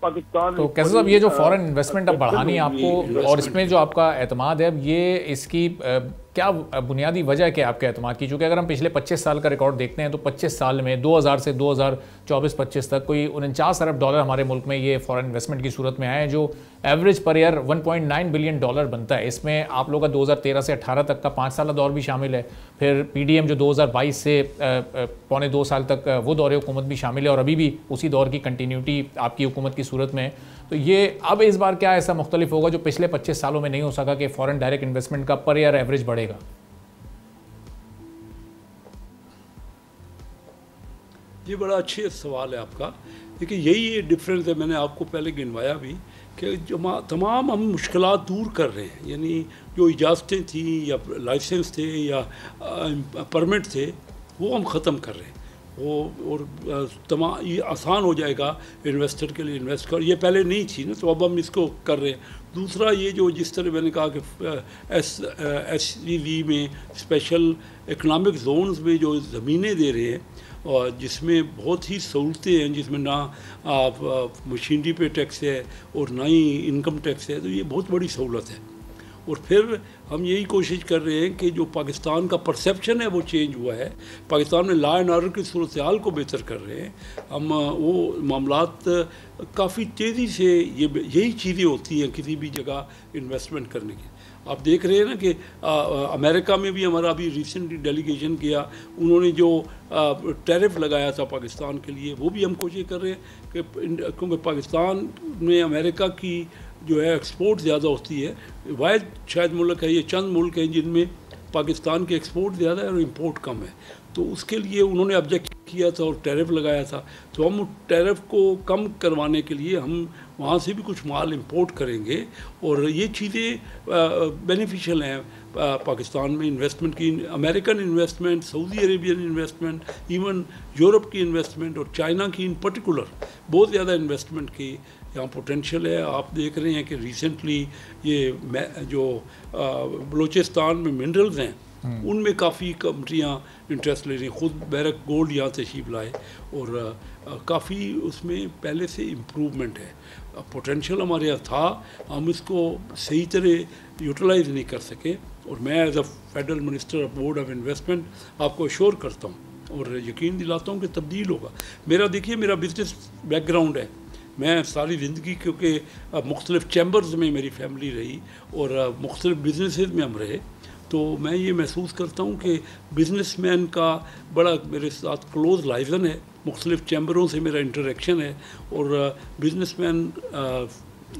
پاکستان تو کیسے صاحب یہ جو فورن انویسٹمنٹ اب بڑھانی ہے آپ کو اور اس میں جو آپ کا اعتماد ہے اب یہ اس کی کیا بنیادی وجہ ہے کہ آپ کے اعتماد کی؟ چونکہ اگر ہم پچھلے 25 سال کا ریکارڈ دیکھتے ہیں تو 25 سال میں 2000 سے 2024-25 تک کوئی 49 ارب ڈالر ہمارے ملک میں یہ فورن انویسٹمنٹ کی صورت میں آئے ہیں، جو average per year 1.9 billion dollar بنتا ہے۔ اس میں آپ لوگوں کا 2013 سے 18 تک کا 5 سالہ دور بھی شامل ہے، پھر پی ڈی ایم جو 2022 سے پونے 2 سال تک وہ دور حکومت بھی شامل ہے، اور ابھی بھی اسی دور کی کنٹینیوٹی آپ کی حکومت کی صورت میں۔ تو یہ اب اس بار کیا ایسا مختلف ہوگا جو پچھلے 25 سالوں میں نہیں ہو سکا کہ فورن ڈائریکٹ انویسٹمنٹ کا پر ایئر ایوریج بڑھے گا؟ یہ بڑا اچھا سوال ہے آپ کا۔ دیکھیں یہی ڈفرینس ہے، میں نے آپ کو پہلے گنوایا بھی کہ تمام ہم مشکلات دور کر رہے ہیں، یعنی جو اجازتیں تھیں یا لائسنس تھے یا پرمٹ تھے وہ ہم ختم کر رہے ہیں، وہ اور تمام یہ آسان ہو جائے گا انویسٹر کے لیے انویسٹ کر، یہ پہلے نہیں تھی نا، تو اب ہم اس کو کر رہے ہیں۔ دوسرا یہ جو جس طرح میں نے کہا کہ ایس سی وی میں اسپیشل اکنامک زونز میں جو زمینیں دے رہے ہیں اور جس میں بہت ہی سہولتیں ہیں، جس میں نہ مشینری پہ ٹیکس ہے اور نہ ہی انکم ٹیکس ہے، تو یہ بہت بڑی سہولت ہے۔ اور پھر ہم یہی کوشش کر رہے ہیں کہ جو پاکستان کا پرسیپشن ہے وہ چینج ہوا ہے، پاکستان میں لا اینڈ آرڈر کی صورتحال کو بہتر کر رہے ہیں ہم، وہ معاملات کافی تیزی سے یہی چیزیں ہوتی ہیں کسی بھی جگہ انویسٹمنٹ کرنے کی۔ آپ دیکھ رہے ہیں نا کہ امریکہ میں بھی ہمارا ابھی ریسنٹلی ڈیلیگیشن کیا، انہوں نے جو ٹیرف لگایا تھا پاکستان کے لیے، وہ بھی ہم کوشش کر رہے ہیں کہ کیونکہ پاکستان میں امریکہ کی جو ہے ایکسپورٹ زیادہ ہوتی ہے، واحد شاید ملک ہے، یہ چند ملک ہیں جن میں پاکستان کے ایکسپورٹ زیادہ ہے اور امپورٹ کم ہے، تو اس کے لیے انہوں نے آبجیکٹ کیا تھا اور ٹیرف لگایا تھا، تو ہم ٹیرف کو کم کروانے کے لیے ہم وہاں سے بھی کچھ مال امپورٹ کریں گے، اور یہ چیزیں بینیفیشل ہیں پاکستان میں انویسٹمنٹ کی، امریکن انویسٹمنٹ، سعودی عربین انویسٹمنٹ، ایون یورپ کی انویسٹمنٹ اور چائنا کی ان پرٹیکولر بہت زیادہ انویسٹمنٹ کی یہاں پوٹینشیل ہے۔ آپ دیکھ رہے ہیں کہ ریسنٹلی یہ جو بلوچستان میں منرلز ہیں ان میں کافی کمپنیاں انٹرسٹ لے رہی ہیں، خود بیرک گولڈ یہاں تشریف لائے، اور کافی اس میں پہلے سے امپروومنٹ ہے، پوٹینشیل ہمارے یہاں تھا، ہم اس کو صحیح طرح یوٹیلائز نہیں کر سکے، اور میں as a federal minister of board of investment آپ کو ایشور کرتا ہوں اور یقین دلاتا ہوں کہ تبدیل ہوگا۔ دیکھیے میرا بزنس بیک گراؤنڈ ہے، میں ساری زندگی کیونکہ مختلف چیمبرز میں میری فیملی رہی اور مختلف بزنسز میں ہم رہے، تو میں یہ محسوس کرتا ہوں کہ بزنس مین کا بڑا میرے ساتھ کلوز لائزن ہے، مختلف چیمبروں سے میرا انٹریکشن ہے، اور بزنس مین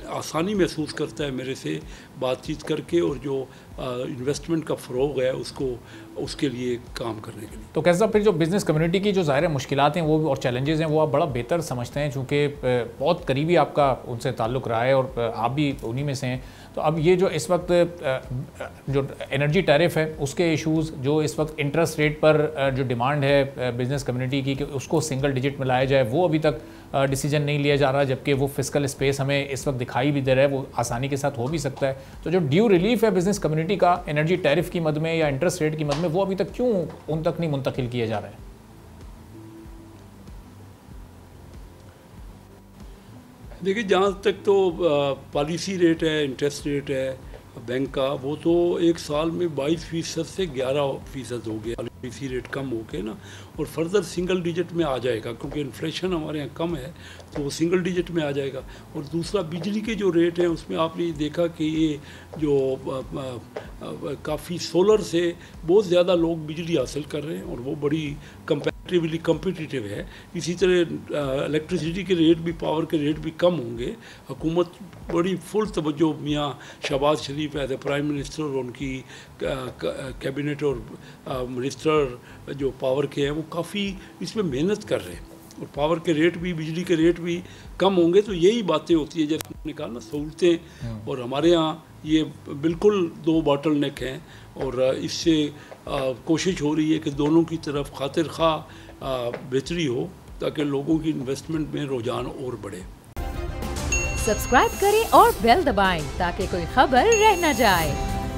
آسانی محسوس کرتا ہے میرے سے بات چیت کر کے، اور جو انویسٹمنٹ کا فروغ ہے اس کے لیے کام کرنے کے لیے۔ تو کیسا پھر جو بزنس کمیونٹی کی جو ظاہر مشکلات ہیں وہ اور چیلنجز ہیں وہ آپ بڑا بہتر سمجھتے ہیں، چونکہ بہت قریبی آپ کا ان سے تعلق رہا ہے اور آپ بھی انہی میں سے ہیں، تو اب یہ جو اس وقت جو انرجی ٹیرف ہے اس کے ایشوز، جو اس وقت انٹرسٹ ریٹ پر جو ڈیمانڈ ہے بزنس کمیونٹی کی کہ اس کو سنگل ڈیجٹ میں لایا جائے، وہ ابھی تک ڈیسیجن نہیں لیا جا رہا، جبکہ وہ فسکل اسپیس ہمیں اس وقت دکھائی بھی دے رہا ہے، وہ آسانی کے ساتھ ہو بھی سکتا ہے۔ تو جو ڈیو ریلیف ہے بزنس کمیونٹی کا انرجی ٹیرف کی مد میں یا انٹرسٹ ریٹ کی مد میں، وہ ابھی تک کیوں ان تک نہیں منتقل کیا جا رہا ہے؟ دیکھیے جہاں تک تو پالیسی ریٹ ہے، انٹرسٹ ریٹ ہے بینک کا، وہ تو ایک سال میں 22% سے 11% ہو گیا، پالیسی ریٹ کم ہو کے نا، اور فردر سنگل ڈیجٹ میں آ جائے گا کیونکہ انفلیشن ہمارے یہاں کم ہے، تو وہ سنگل ڈیجٹ میں آ جائے گا۔ اور دوسرا بجلی کے جو ریٹ ہیں اس میں آپ نے دیکھا کہ یہ جو کافی سولر سے بہت زیادہ لوگ بجلی حاصل کر رہے ہیں اور وہ بڑی کمپیریٹیولی کمپیٹیٹیو ہے۔ اسی طرح الیکٹریسٹی کے ریٹ بھی، پاور کے ریٹ بھی کم ہوں گے۔ حکومت بڑی فل توجہ، میاں شہباز شریف ایز اے پرائم منسٹر اور ان کی کیبنٹ اور منسٹر جو پاور کے ہیں وہ کافی اس میں محنت کر رہے ہیں، اور پاور کے ریٹ بھی، بجلی کے ریٹ بھی کم ہوں گے، تو یہی باتیں ہوتی ہیں جیسے میں نے کہا نا، سہولتیں، اور ہمارے ہاں یہ بالکل دو باٹل نیک ہیں، اور اس سے کوشش ہو رہی ہے کہ دونوں کی طرف خاطر خواہ بہتری ہو تاکہ لوگوں کی انویسٹمنٹ میں رجحان اور بڑھے۔ سبسکرائب کریں اور بیل دبائیں تاکہ کوئی خبر رہ نہ جائے۔